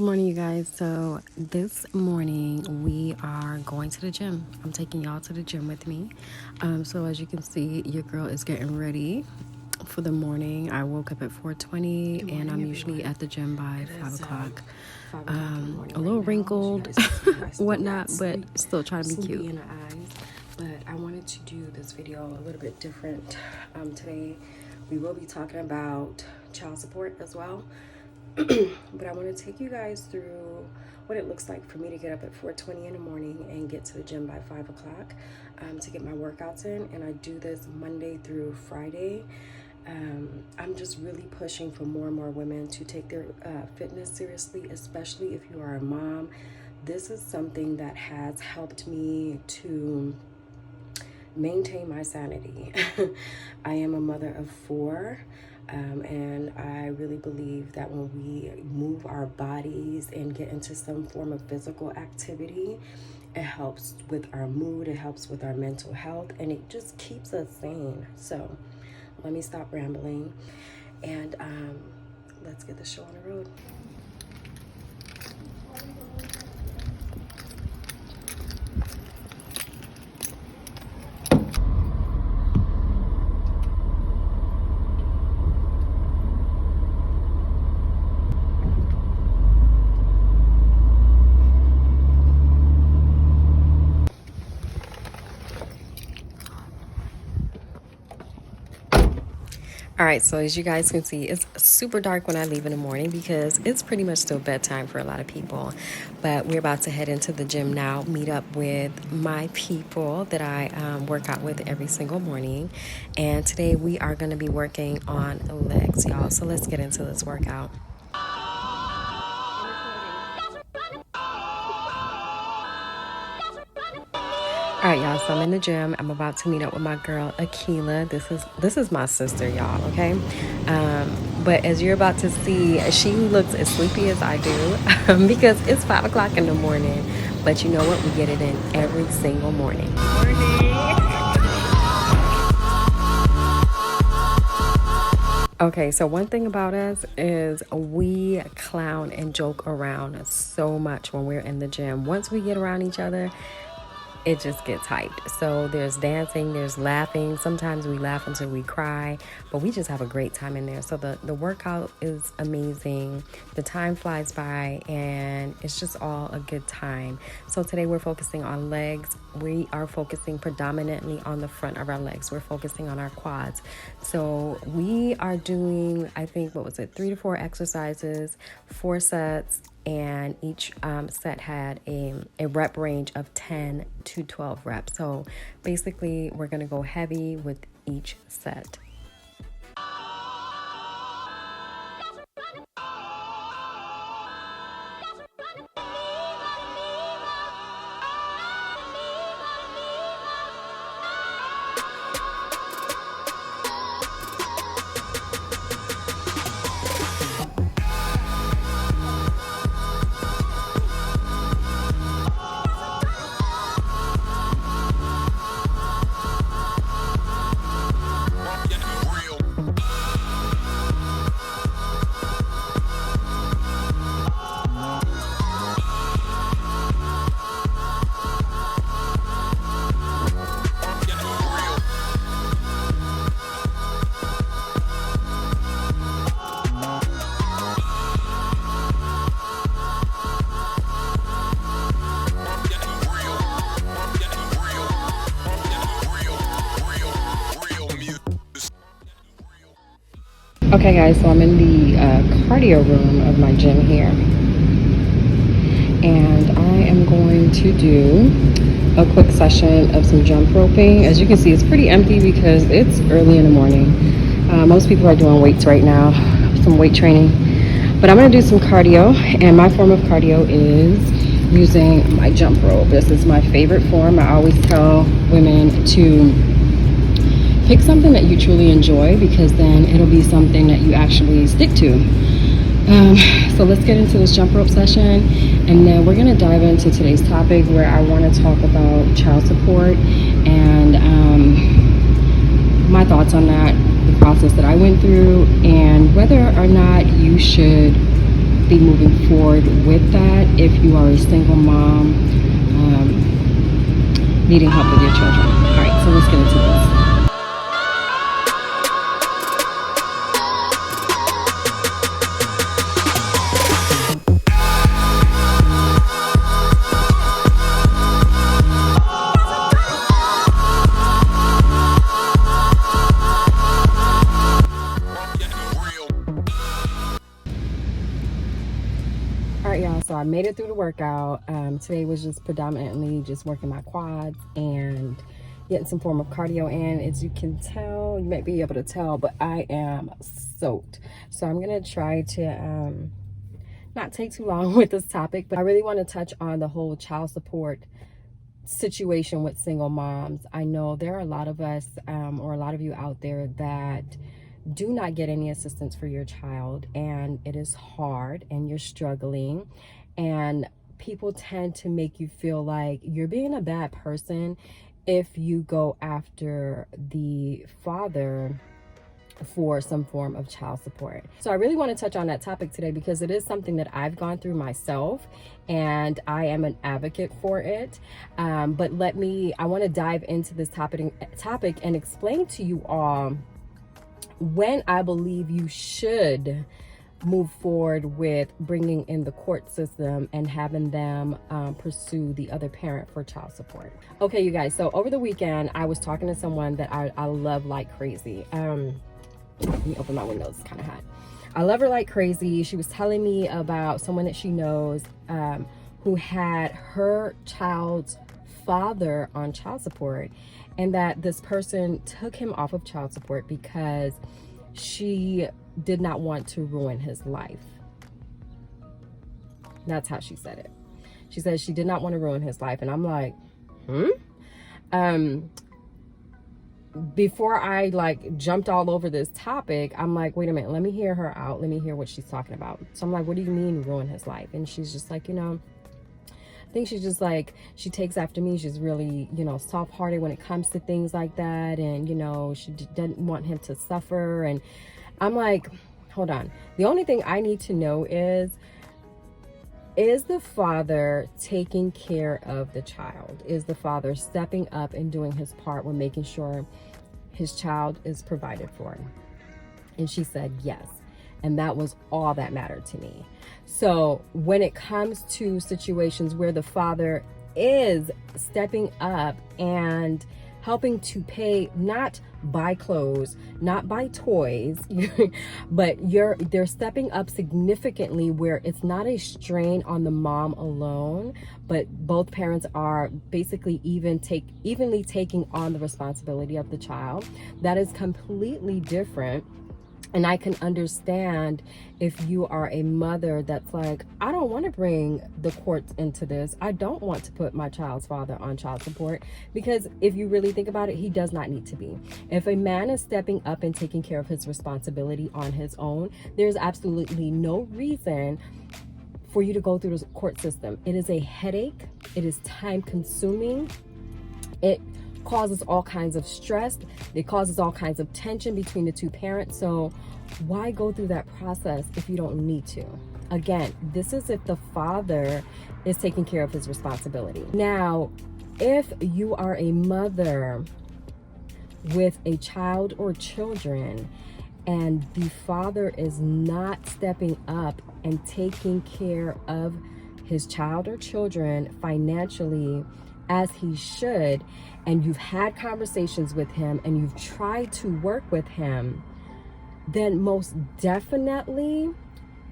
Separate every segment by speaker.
Speaker 1: Good morning, you guys. So this morning we are going to the gym. I'm taking y'all to the gym with me. So as you can see, your girl is getting ready for the morning. I woke up at 4:20 and I'm usually at the gym by 5 o'clock. A little wrinkled, whatnot, but still trying to be cute. In her eyes. But I wanted to do this video a little bit different. Today we will be talking about child support as well. But I want to take you guys through what it looks like for me to get up at 4:20 in the morning and get to the gym by 5 o'clock to get my workouts in. And I do this Monday through Friday. I'm just really pushing for more and more women to take their fitness seriously, especially if you are a mom. This is something that has helped me to maintain my sanity. I am a mother of 4. And I really believe that when we move our bodies and get into some form of physical activity, it helps with our mood, it helps with our mental health, and it just keeps us sane. So let me stop rambling and let's get the show on the road. All right, so as you guys can see, it's super dark when I leave in the morning because it's pretty much still bedtime for a lot of people. But we're about to head into the gym now, meet up with my people that I work out with every single morning. And today we are going to be working on legs, y'all. So let's get into this workout. All right, y'all, so I'm in the gym. I'm about to meet up with my girl, Akila. This is my sister, y'all, okay? But as you're about to see, she looks as sleepy as I do because it's 5 o'clock in the morning. But you know what? We get it in every single morning. Okay, so one thing about us is we clown and joke around so much when we're in the gym. Once we get around each other, it just gets hyped. So there's dancing, there's laughing. Sometimes we laugh until we cry, but we just have a great time in there. So the workout is amazing. The time flies by and it's just all a good time. So today we're focusing on legs. We are focusing predominantly on the front of our legs. We're focusing on our quads. So we are doing, I think, 3 to 4 exercises, 4 sets, and each set had a rep range of 10 to 12 reps. So basically we're going to go heavy with each set. Okay guys, so I'm in the cardio room of my gym here, and I am going to do a quick session of some jump roping. As you can see, it's pretty empty because it's early in the morning. Most people are doing weights right now, some weight training, but I'm going to do some cardio, and my form of cardio is using my jump rope. This is my favorite form. I always tell women to pick something that you truly enjoy because then it'll be something that you actually stick to. So let's get into this jump rope session, and then we're going to dive into today's topic where I want to talk about child support and my thoughts on that, the process that I went through, and whether or not you should be moving forward with that if you are a single mom needing help with your children. All right, so let's get into this. All right, y'all, so I made it through the workout. Today was just predominantly just working my quads and getting some form of cardio in. As you can tell, you might be able to tell, but I am soaked. So I'm gonna try to not take too long with this topic, but I really want to touch on the whole child support situation with single moms. I know there are a lot of us or a lot of you out there that do not get any assistance for your child, and it is hard and you're struggling, and people tend to make you feel like you're being a bad person if you go after the father for some form of child support. So I really want to touch on that topic today because it is something that I've gone through myself and I am an advocate for it. But I want to dive into this topic and explain to you all when I believe you should move forward with bringing in the court system and having them pursue the other parent for child support. Okay, you guys, so over the weekend, I was talking to someone that I love like crazy. Let me open my windows, it's kind of hot. I love her like crazy. She was telling me about someone that she knows who had her child's father on child support, and that this person took him off of child support because she did not want to ruin his life. That's how she said it. She said she did not want to ruin his life. And I'm like, before I jumped all over this topic, I'm like, wait a minute, let me hear her out. Let me hear what she's talking about. So I'm like, what do you mean ruin his life? And she's just like, I think she's just like, she takes after me. She's really, soft-hearted when it comes to things like that. And, she doesn't want him to suffer. And I'm like, hold on. The only thing I need to know is the father taking care of the child? Is the father stepping up and doing his part when making sure his child is provided for? And she said yes. And that was all that mattered to me. So when it comes to situations where the father is stepping up and helping to pay, not buy clothes, not buy toys, but they're stepping up significantly where it's not a strain on the mom alone, but both parents are basically evenly taking on the responsibility of the child. That is completely different. And I can understand if you are a mother that's like, I don't want to bring the courts into this. I don't want to put my child's father on child support, because if you really think about it, he does not need to be. If a man is stepping up and taking care of his responsibility on his own, there's absolutely no reason for you to go through the court system. It is a headache. It is time consuming. It causes all kinds of stress. It causes all kinds of tension between the two parents. So why go through that process if you don't need to? Again, this is if the father is taking care of his responsibility. Now, if you are a mother with a child or children and the father is not stepping up and taking care of his child or children financially as he should, and you've had conversations with him and you've tried to work with him, then most definitely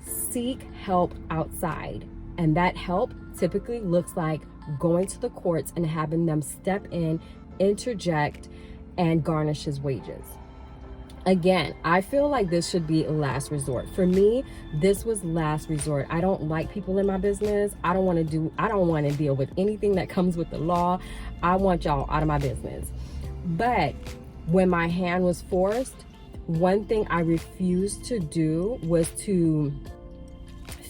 Speaker 1: seek help outside. And that help typically looks like going to the courts and having them step in, interject, and garnish his wages. Again, I feel like this should be a last resort. For me, this was last resort. I don't like people in my business. I don't want to deal with anything that comes with the law. I want y'all out of my business. But when my hand was forced, one thing I refused to do was to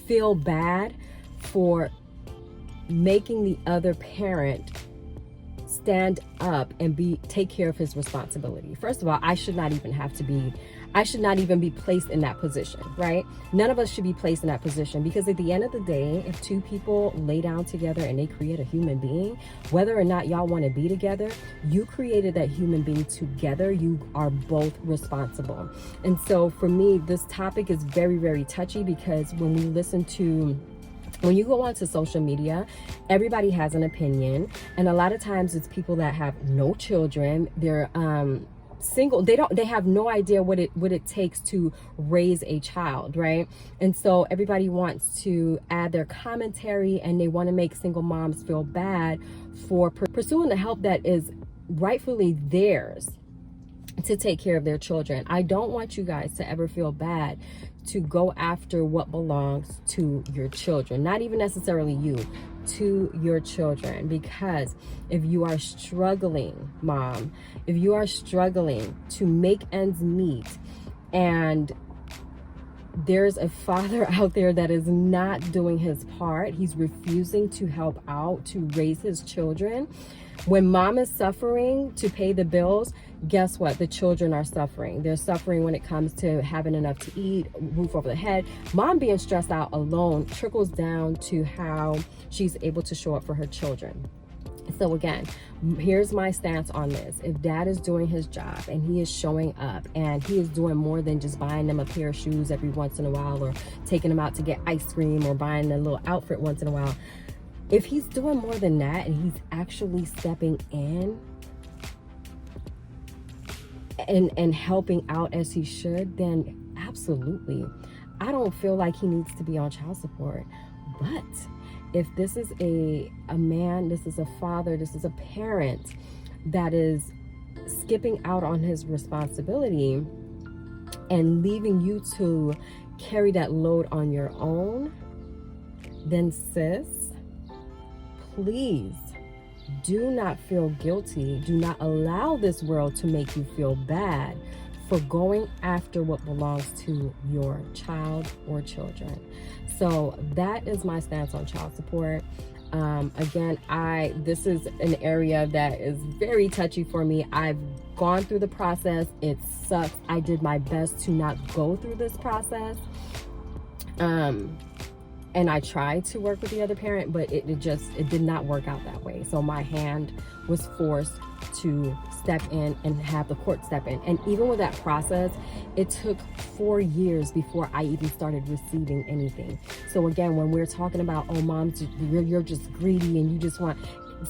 Speaker 1: feel bad for making the other parent stand up and take care of his responsibility. First of all, I should not even have to be
Speaker 2: I should not even be placed in that position, right? None of us should be placed in that position, because at the end of the day, if two people lay down together and they create a human being, whether or not y'all want to be together, you created that human being together. You are both responsible. And so for me, this topic is very, very touchy, because when you go onto social media, everybody has an opinion, and a lot of times it's people that have no children. They're single. They have no idea what it takes to raise a child, right? And so everybody wants to add their commentary, and they want to make single moms feel bad for pursuing the help that is rightfully theirs to take care of their children. I don't want you guys to ever feel bad to go after what belongs to your children, not even necessarily you, to your children. Because if you are struggling, mom, if you are struggling to make ends meet, and there's a father out there that is not doing his part, he's refusing to help out to raise his children. When mom is suffering to pay the bills, guess what? The children are suffering. They're suffering when it comes to having enough to eat, roof over the head. Mom being stressed out alone trickles down to how she's able to show up for her children. So again, here's my stance on this. If dad is doing his job and he is showing up, and he is doing more than just buying them a pair of shoes every once in a while, or taking them out to get ice cream, or buying a little outfit once in a while, if he's doing more than that, and he's actually stepping in and helping out as he should, then absolutely, I don't feel like he needs to be on child support. But if this is a man, this is a father, this is a parent that is skipping out on his responsibility and leaving you to carry that load on your own, then sis, please do not feel guilty. Do not allow this world to make you feel bad for going after what belongs to your child or children. So that is my stance on child support. Again, this is an area that is very touchy for me. I've gone through the process. It sucks. I did my best to not go through this process. And I tried to work with the other parent, but it did not work out that way. So my hand was forced to step in and have the court step in. And even with that process, it took 4 years before I even started receiving anything. So again, when we're talking about, oh, moms, you're just greedy and you just want,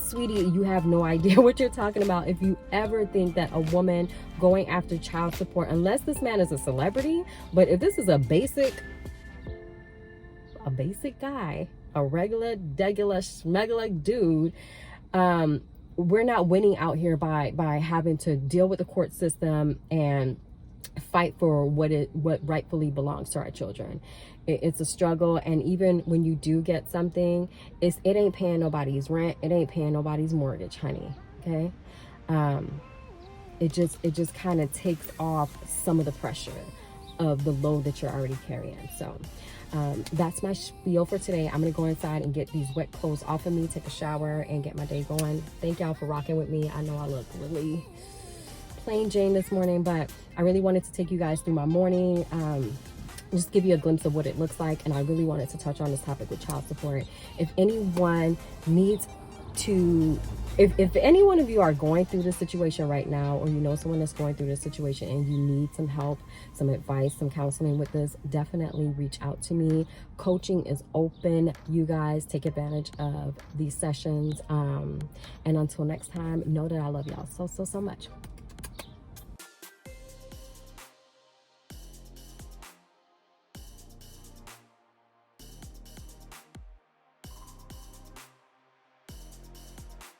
Speaker 2: sweetie, you have no idea what you're talking about. If you ever think that a woman going after child support, unless this man is a celebrity, but if this is a basic guy, a regular, degular, schmegular dude, we're not winning out here by having to deal with the court system and fight for what rightfully belongs to our children. It's a struggle, and even when you do get something, it ain't paying nobody's rent, it ain't paying nobody's mortgage, honey. Okay, it just kind of takes off some of the pressure of the load that you're already carrying. So that's my spiel for today. I'm gonna go inside and get these wet clothes off of me, take a shower, and get my day going. Thank y'all for rocking with me. I know I look really plain Jane this morning, but I really wanted to take you guys through my morning, just give you a glimpse of what it looks like. And I really wanted to touch on this topic with child support. If anyone needs to, if any one of you are going through this situation right now, or you know someone that's going through this situation and you need some help, some advice, some counseling with this, definitely reach out to me. Coaching is open. You guys take advantage of these sessions. And until next time, know that I love y'all so much.